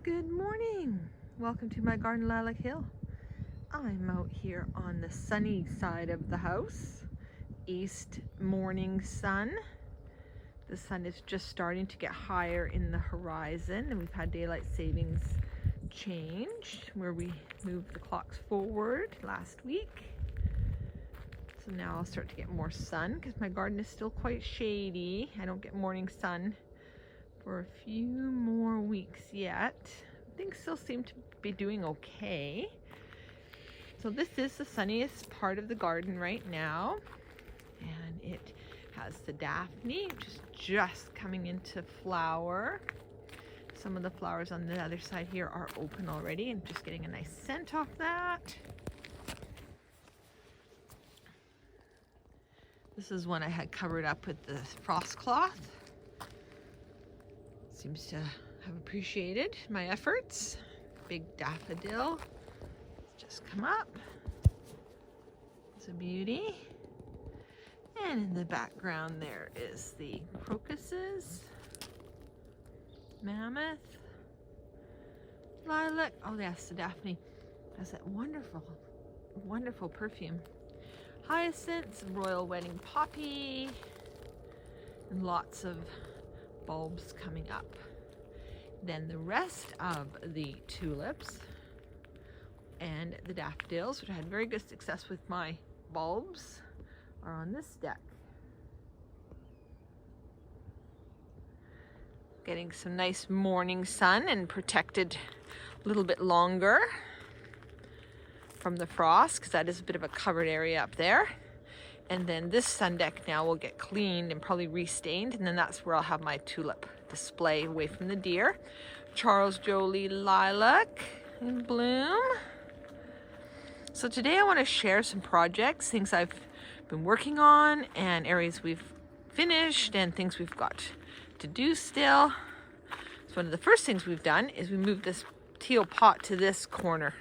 Good morning. Welcome to my garden, Lilac Hill. I'm out here on the sunny side of the house. East morning sun. The sun is just starting to get higher in the horizon, and we've had daylight savings change where we moved the clocks forward last week. So now I'll start to get more sun because my garden is still quite shady. I don't get morning sun for a few more weeks yet. Things still seem to be doing okay. So this is the sunniest part of the garden right now, and it has the daphne, which is just coming into flower. Some of the flowers on the other side here are open already and just getting a nice scent off that. This is one I had covered up with the frost cloth. Seems to have appreciated my efforts. Big daffodil just come up. It's a beauty. And in the background there is the crocuses, mammoth, lilac. Oh yes, the daphne has that wonderful, wonderful perfume. Hyacinths, royal wedding poppy, and lots of bulbs coming up. Then the rest of the tulips and the daffodils, which I had very good success with my bulbs, are on this deck. Getting some nice morning sun and protected a little bit longer from the frost, because that is a bit of a covered area up there. And then this sun deck now will get cleaned and probably restained, and then that's where I'll have my tulip display away from the deer. Charles Jolie lilac in bloom. So today I want to share some projects, things I've been working on and areas we've finished and things we've got to do still. So one of the first things we've done is we moved this teal pot to this corner.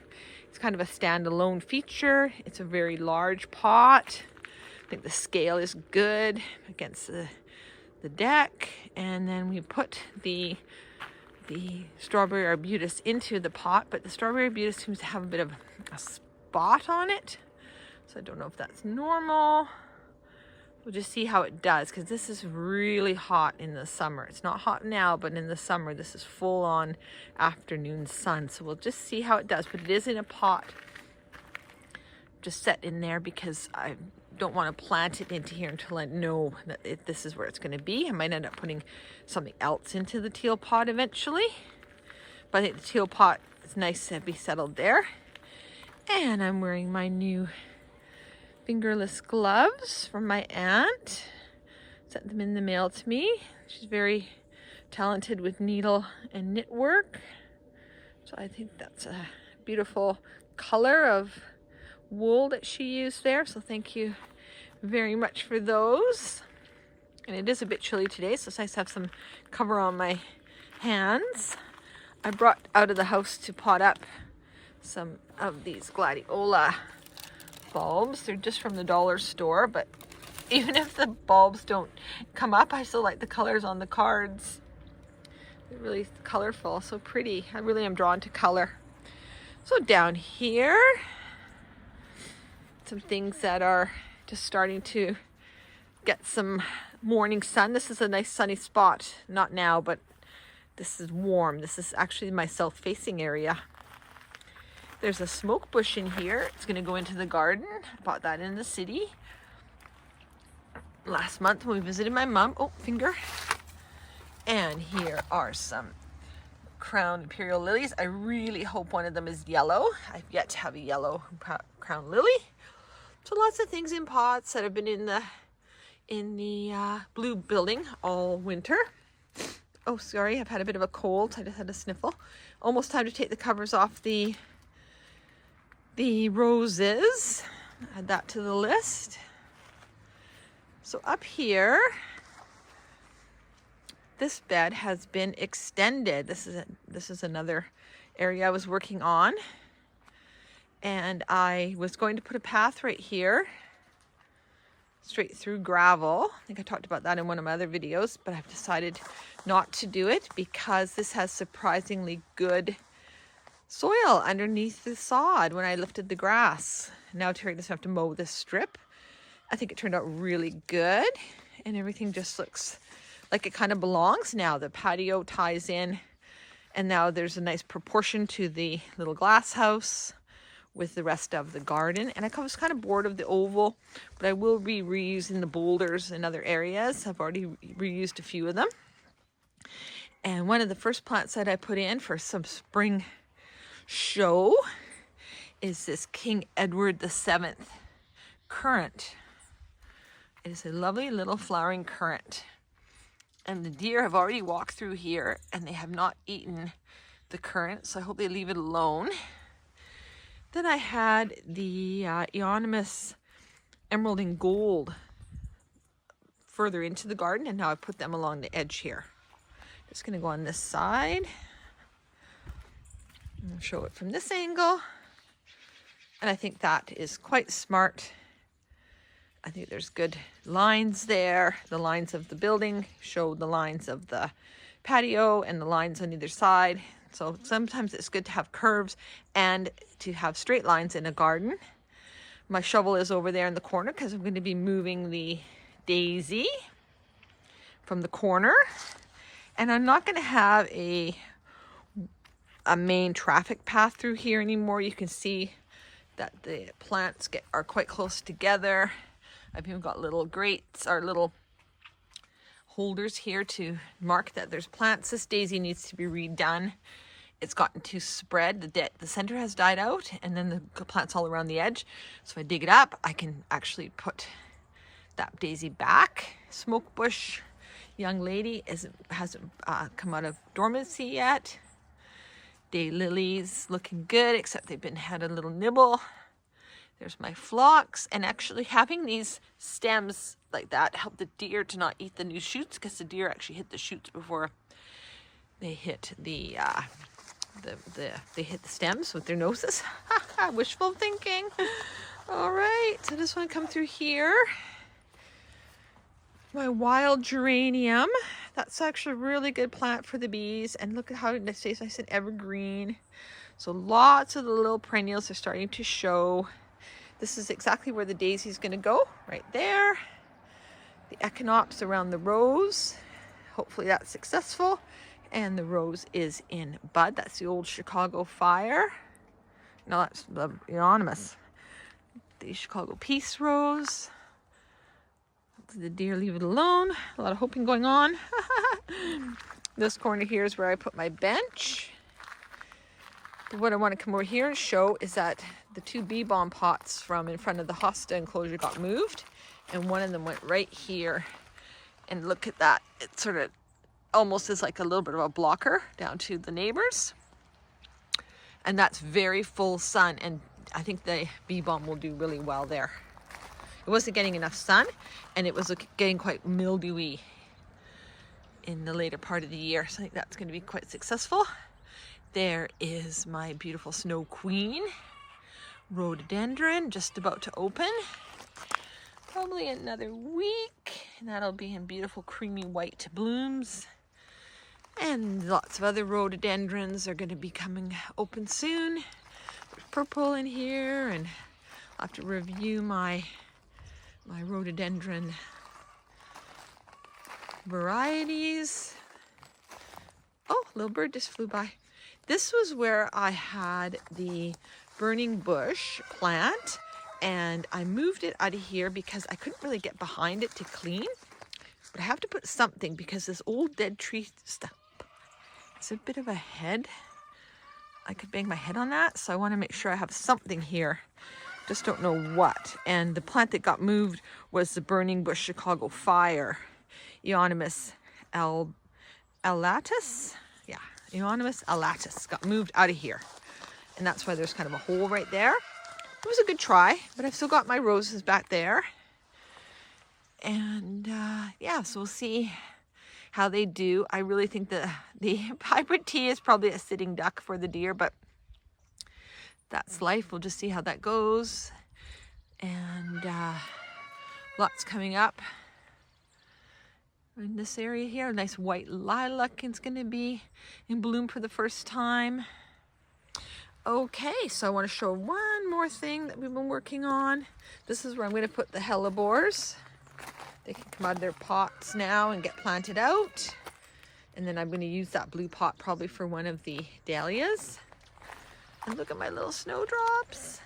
It's kind of a standalone feature. It's a very large pot. I think the scale is good against the deck. And then we put the strawberry arbutus into the pot, but the strawberry arbutus seems to have a bit of a spot on it. So I don't know if that's normal. We'll just see how it does, because this is really hot in the summer. It's not hot now, but in the summer this is full on afternoon sun. So we'll just see how it does, but it is in a pot just set in there because I don't want to plant it into here until I know that this is where it's going to be. I might end up putting something else into the teal pot eventually, but I think the teal pot is nice to be settled there. And I'm wearing my new fingerless gloves from my aunt. Sent them in the mail to me. She's very talented with needle and knit work, so I think that's a beautiful color of wool that she used there, so thank you very much for those. And it is a bit chilly today, so it's nice to have some cover on my hands. I brought out of the house to pot up some of these gladiola bulbs. They're just from the dollar store, but even if the bulbs don't come up, I still like the colors on the cards. They're really colorful, so pretty. I really am drawn to color. So down here, some things that are just starting to get some morning sun. This is a nice sunny spot. Not now, but this is warm. This is actually my south-facing area. There's a smoke bush in here. It's going to go into the garden. I bought that in the city last month when we visited my mom. Oh, finger. And here are some crown imperial lilies. I really hope one of them is yellow. I've yet to have a yellow crown lily. So lots of things in pots that have been in the blue building all winter. Oh, sorry, I've had a bit of a cold. I just had a sniffle. Almost time to take the covers off the roses. Add that to the list. So up here, this bed has been extended. This is another area I was working on, and I was going to put a path right here straight through gravel. I think I talked about that in one of my other videos, but I've decided not to do it because this has surprisingly good soil underneath the sod when I lifted the grass. Now Terry doesn't have to mow this strip. I think it turned out really good, and everything just looks like it kind of belongs now. The patio ties in, and now there's a nice proportion to the little glass house with the rest of the garden. And I was kind of bored of the oval, but I will be reusing the boulders in other areas. I've already reused a few of them. And one of the first plants that I put in for some spring show is this King Edward VII currant. It is a lovely little flowering currant. And the deer have already walked through here and they have not eaten the currant, so I hope they leave it alone. Then I had the Euonymus Emerald and Gold further into the garden, and now I put them along the edge here. Just going to go on this side. I'll show it from this angle. And I think that is quite smart. I think there's good lines there. The lines of the building show the lines of the patio and the lines on either side. So sometimes it's good to have curves and to have straight lines in a garden. My shovel is over there in the corner because I'm going to be moving the daisy from the corner. And I'm not going to have a main traffic path through here anymore. You can see that the plants are quite close together. I've even got little grates or little holders here to mark that there's plants. This daisy needs to be redone. It's gotten too spread. The center has died out, and then the plants all around the edge. So if I dig it up, I can actually put that daisy back. Smoke bush young lady hasn't come out of dormancy yet. Day lilies looking good, except they've had a little nibble. There's my phlox, and actually having these stems like that help the deer to not eat the new shoots, because the deer actually hit the shoots before they hit the stems with their noses. Wishful thinking. All right, so I just want to come through here. My wild geranium. That's actually a really good plant for the bees. And look at how it stays nice and evergreen. So lots of the little perennials are starting to show. This is exactly where the daisy is going to go, right there. The echinops around the rose. Hopefully that's successful. And the rose is in bud. That's the old Chicago fire. No, that's the Euonymus. The Chicago peace rose. The deer leave it alone. A lot of hoping going on. This corner here is where I put my bench. But what I want to come over here and show is that the two bee balm pots from in front of the hosta enclosure got moved, and one of them went right here. And look at that. It sort of almost is like a little bit of a blocker down to the neighbors. And that's very full sun, and I think the bee balm will do really well there. It wasn't getting enough sun, and it was getting quite mildewy in the later part of the year. So I think that's going to be quite successful. There is my beautiful Snow Queen rhododendron just about to open. Probably another week, and that'll be in beautiful creamy white blooms. And lots of other rhododendrons are going to be coming open soon. There's purple in here, and I'll have to review my rhododendron varieties. Oh, little bird just flew by. This was where I had the burning bush plant, and I moved it out of here because I couldn't really get behind it to clean. But I have to put something because this old dead tree stuff, it's a bit of a head. I could bang my head on that, so I want to make sure I have something here. Just don't know what. And the plant that got moved was the burning bush Chicago fire, Euonymus alatus. Yeah, Euonymus alatus got moved out of here, and that's why there's kind of a hole right there. It was a good try, but I've still got my roses back there. And yeah, so we'll see how they do. I really think the hybrid tea is probably a sitting duck for the deer, but that's life. We'll just see how that goes. And Lots coming up in this area here. A nice white lilac is going to be in bloom for the first time. Okay, so I want to show one more thing that we've been working on. This is where I'm going to put the hellebores. They can come out of their pots now and get planted out. And then I'm going to use that blue pot probably for one of the dahlias. And look at my little snowdrops.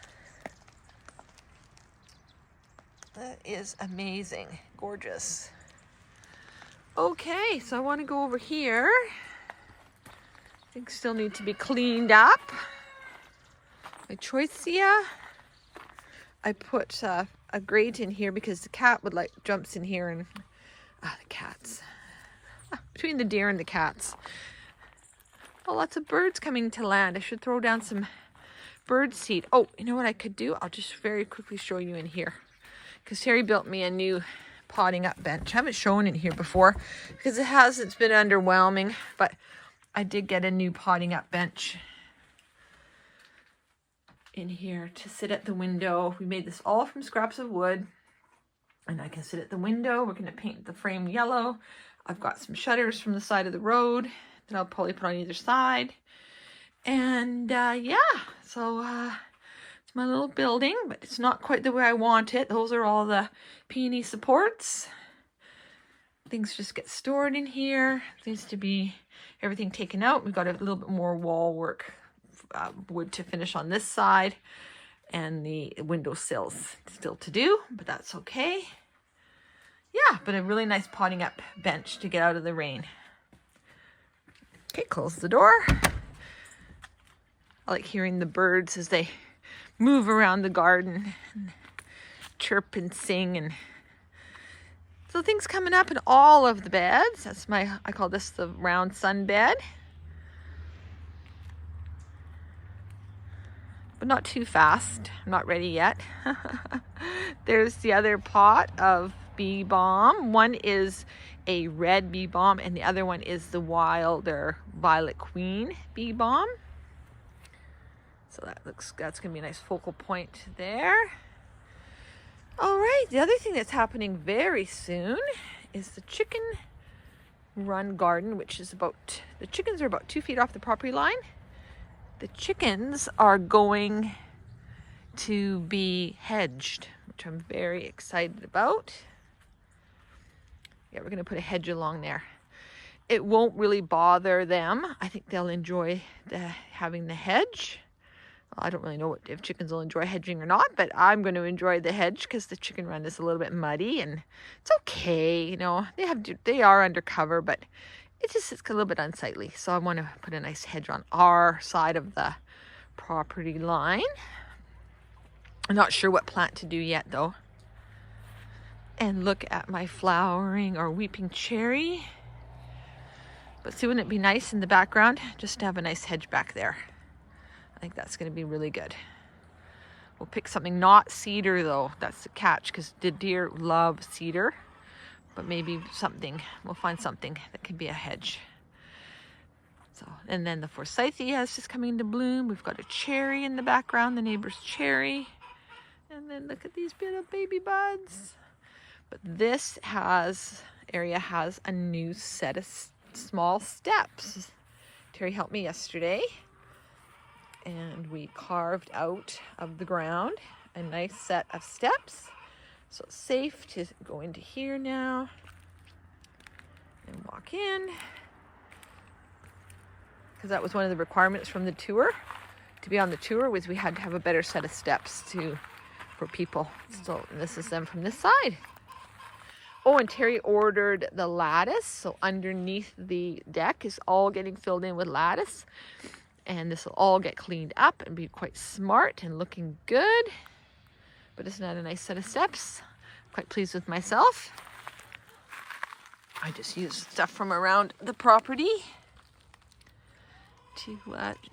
That is amazing. Gorgeous. Okay, so I want to go over here. Things still need to be cleaned up. My choicea, I put a grate in here because the cat would jumps in here and the cats. Between the deer and the cats. Oh, lots of birds coming to land. I should throw down some bird seed. Oh, you know what I could do? I'll just very quickly show you in here. Because Terry built me a new potting up bench. I haven't shown it here before because it's been underwhelming, but I did get a new potting up bench in here to sit at the window. We made this all from scraps of wood, and I can sit at the window. We're going to paint the frame yellow. I've got some shutters from the side of the road that I'll probably put on either side. And yeah, so it's my little building, but it's not quite the way I want it. Those are all the peony supports. Things just get stored in here. Needs to be everything taken out. We've got a little bit more wall work, wood to finish on this side, and the window sills still to do, but that's okay. Yeah, but a really nice potting up bench to get out of the rain. Okay, close the door. I like hearing the birds as they move around the garden and chirp and sing. And so things coming up in all of the beds. That's I call this the round sun bed. But not too fast. I'm not ready yet. There's the other pot of bee balm. One is a red bee balm and the other one is the wilder violet queen bee balm. So that's gonna be a nice focal point there. All right, the other thing that's happening very soon is the chicken run garden, which is the chickens are about 2 feet off the property line. The chickens are going to be hedged, which I'm very excited about. Yeah, we're going to put a hedge along there. It won't really bother them. I think they'll enjoy having the hedge. Well, I don't really know if chickens will enjoy hedging or not, but I'm going to enjoy the hedge because the chicken run is a little bit muddy, and it's okay. You know, they are undercover, but it's a little bit unsightly. So I want to put a nice hedge on our side of the property line. I'm not sure what plant to do yet though. And look at my flowering or weeping cherry. But see, wouldn't it be nice in the background just to have a nice hedge back there? I think that's going to be really good. We'll pick something not cedar though. That's the catch, because the deer love cedar. But maybe we'll find something that can be a hedge. So, and then the forsythia is just coming into bloom. We've got a cherry in the background, the neighbor's cherry. And then look at these beautiful baby buds. But this area has a new set of small steps. Terry helped me yesterday, and we carved out of the ground a nice set of steps. So it's safe to go into here now and walk in, because that was one of the requirements from the tour. To be on the tour was we had to have a better set of steps for people. So this is them from this side. Oh, and Terry ordered the lattice. So underneath the deck is all getting filled in with lattice. And this will all get cleaned up and be quite smart and looking good. But isn't that a nice set of steps? Quite pleased with myself. I just used stuff from around the property to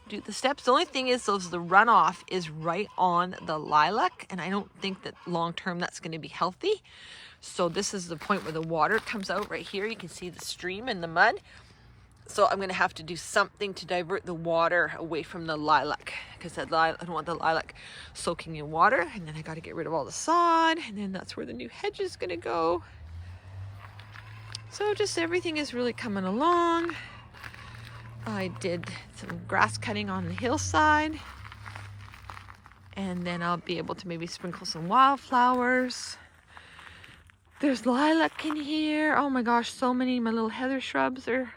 do the steps. The only thing is the runoff is right on the lilac, and I don't think that long term that's going to be healthy. So this is the point where the water comes out right here. You can see the stream in the mud. So I'm gonna have to do something to divert the water away from the lilac, because I don't want the lilac soaking in water. And then I got to get rid of all the sod, and then that's where the new hedge is gonna go. So just everything is really coming along. I did some grass cutting on the hillside, and then I'll be able to maybe sprinkle some wildflowers. There's lilac in here. Oh my gosh, so many. My little heather shrubs are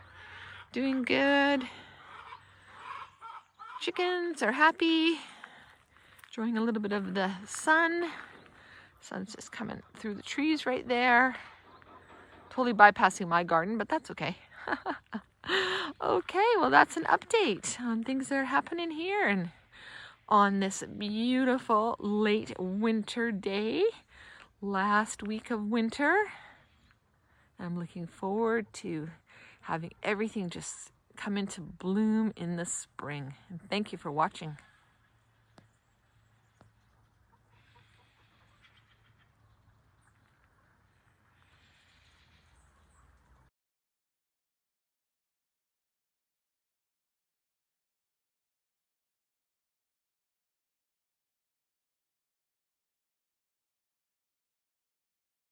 doing good. Chickens are happy, enjoying a little bit of the sun. Sun's just coming through the trees right there. Totally bypassing my garden, but that's okay. Okay, well that's an update on things that are happening here and on this beautiful late winter day, last week of winter. I'm looking forward to having everything just come into bloom in the spring. And thank you for watching.